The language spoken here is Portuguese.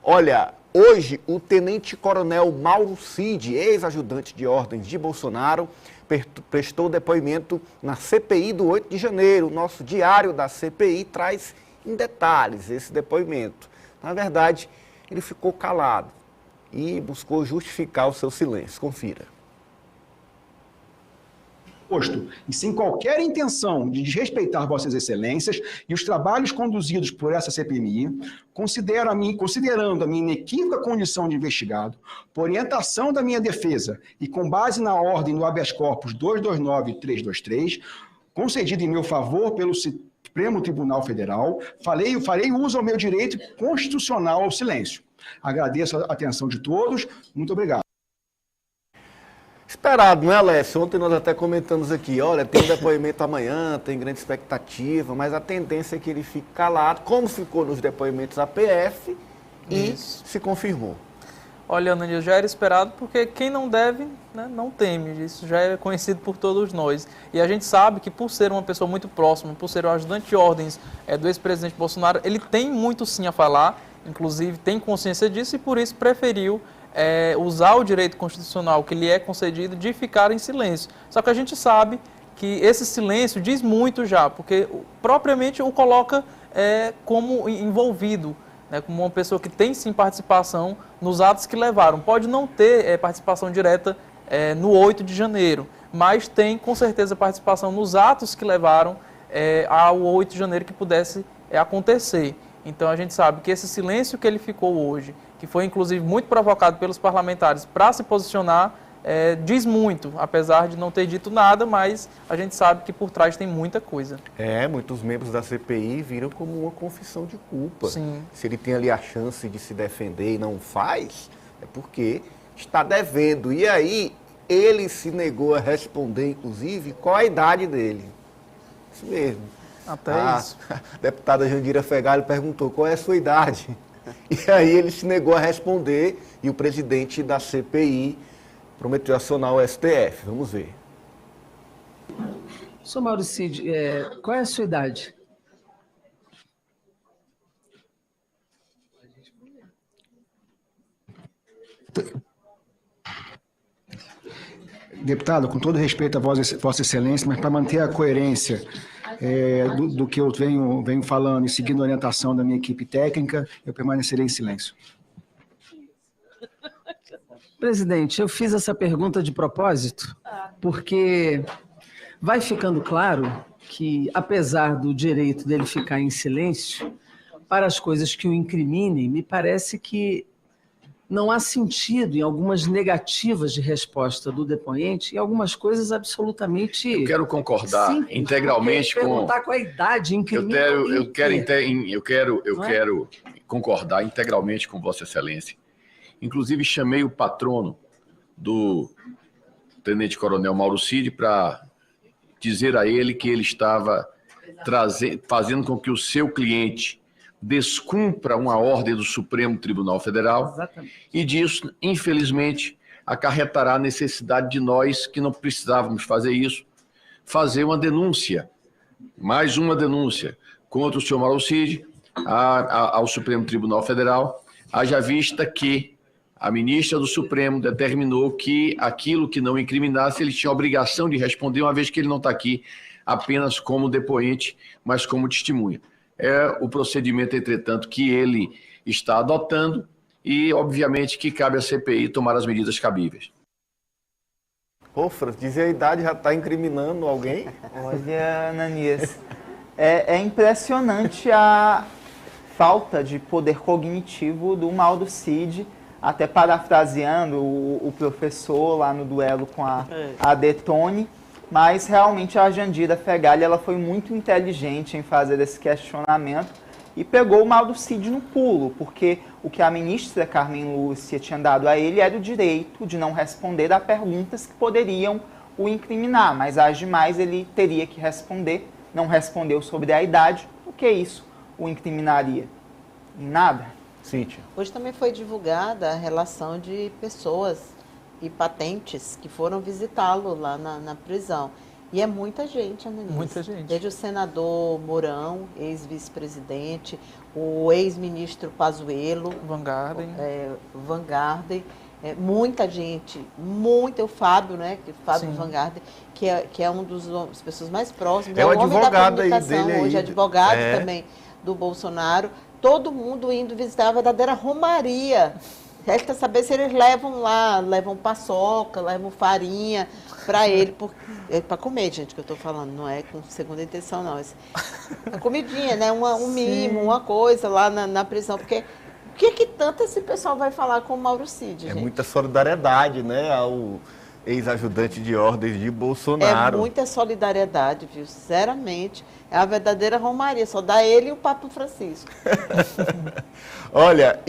Olha, hoje o tenente-coronel Mauro Cid, ex-ajudante de ordens de Bolsonaro, prestou depoimento na CPI do 8 de janeiro. O nosso diário da CPI traz em detalhes esse depoimento. Na verdade, ele ficou calado e buscou justificar o seu silêncio. Confira. E sem qualquer intenção de desrespeitar Vossas Excelências e os trabalhos conduzidos por essa CPMI, considerando a minha inequívoca condição de investigado, por orientação da minha defesa e com base na ordem do habeas corpus 229 e 323, concedida em meu favor pelo Supremo Tribunal Federal, farei uso ao meu direito constitucional ao silêncio. Agradeço a atenção de todos. Muito obrigado. Esperado, não é, Alessio? Ontem nós até comentamos aqui, olha, tem um depoimento amanhã, tem grande expectativa, mas a tendência é que ele fique calado, como ficou nos depoimentos APF, e se confirmou. Olha, Ananias, já era esperado porque quem não deve, né, não teme. Isso já é conhecido por todos nós. E a gente sabe que por ser uma pessoa muito próxima, por ser o ajudante de ordens do ex-presidente Bolsonaro, ele tem muito sim a falar, inclusive tem consciência disso e por isso preferiu usar o direito constitucional que lhe é concedido de ficar em silêncio. Só que a gente sabe que esse silêncio diz muito já, porque propriamente o coloca como envolvido, né, como uma pessoa que tem sim participação nos atos que levaram. Pode não ter participação direta no 8 de janeiro, mas tem com certeza participação nos atos que levaram ao 8 de janeiro que pudesse acontecer. Então a gente sabe que esse silêncio que ele ficou hoje, que foi inclusive muito provocado pelos parlamentares para se posicionar, diz muito, apesar de não ter dito nada, mas a gente sabe que por trás tem muita coisa. Muitos membros da CPI viram como uma confissão de culpa. Sim. Se ele tem ali a chance de se defender e não faz, é porque está devendo. E aí, ele se negou a responder, inclusive, qual a idade dele. Isso mesmo. Até isso. A deputada Jandira Fegali perguntou qual é a sua idade. E aí ele se negou a responder e o presidente da CPI prometeu acionar o STF. Vamos ver. Sr. Mauro Cid, qual é a sua idade? Deputado, com todo respeito a Vossa Excelência, mas para manter a coerência do que eu venho falando e seguindo a orientação da minha equipe técnica, eu permanecerei em silêncio. Presidente, eu fiz essa pergunta de propósito porque vai ficando claro que, apesar do direito dele ficar em silêncio, para as coisas que o incriminem, me parece que não há sentido em algumas negativas de resposta do depoente e algumas coisas absolutamente... Eu quero concordar simples, integralmente com... Perguntar qual a idade incrimina. Eu quero concordar integralmente com Vossa Excelência. Inclusive, chamei o patrono do tenente-coronel Mauro Cid para dizer a ele que ele estava fazendo com que o seu cliente descumpra uma ordem do Supremo Tribunal Federal. Exatamente. E disso, infelizmente, acarretará a necessidade de nós, que não precisávamos fazer isso, fazer uma denúncia, mais uma denúncia contra o senhor Mauro Cid ao Supremo Tribunal Federal, haja vista que a ministra do Supremo determinou que aquilo que não incriminasse, ele tinha a obrigação de responder, uma vez que ele não está aqui apenas como depoente, mas como testemunha. É o procedimento, entretanto, que ele está adotando e, obviamente, que cabe à CPI tomar as medidas cabíveis. Ô, Franz, dizer a idade já está incriminando alguém? Olha, Ananias, é impressionante a falta de poder cognitivo do Mauro Cid, até parafraseando o professor lá no duelo com a Detone, mas realmente a Jandira Fegali ela foi muito inteligente em fazer esse questionamento e pegou o Mauro Cid no pulo, porque o que a ministra Carmen Lúcia tinha dado a ele era o direito de não responder a perguntas que poderiam o incriminar, mas as demais ele teria que responder, não respondeu sobre a idade, o que isso o incriminaria? Em nada. Cíntia. Hoje também foi divulgada a relação de pessoas e patentes que foram visitá-lo lá na prisão. E é muita gente, Ananias. Muita gente. Desde o senador Mourão, ex-vice-presidente, o ex-ministro Pazuello, Van Garden. Van Garden, muita gente, o Fábio, né? Fábio Sim. Van Garden, que é um das pessoas mais próximas. É o homem da advogado aí comunicação dele aí. hoje, advogado É. também do Bolsonaro. Todo mundo indo visitar a verdadeira romaria. Resta saber se eles levam paçoca, levam farinha para ele, para comer, gente, que eu estou falando, não é com segunda intenção, não. A comidinha, né? Um mimo, uma coisa lá na prisão, porque o que tanto esse pessoal vai falar com o Mauro Cid, É gente? muita solidariedade, né, ao ex-ajudante de ordens de Bolsonaro. É muita solidariedade, viu? Sinceramente, é a verdadeira romaria, só dá ele e o Papa Francisco. Olha,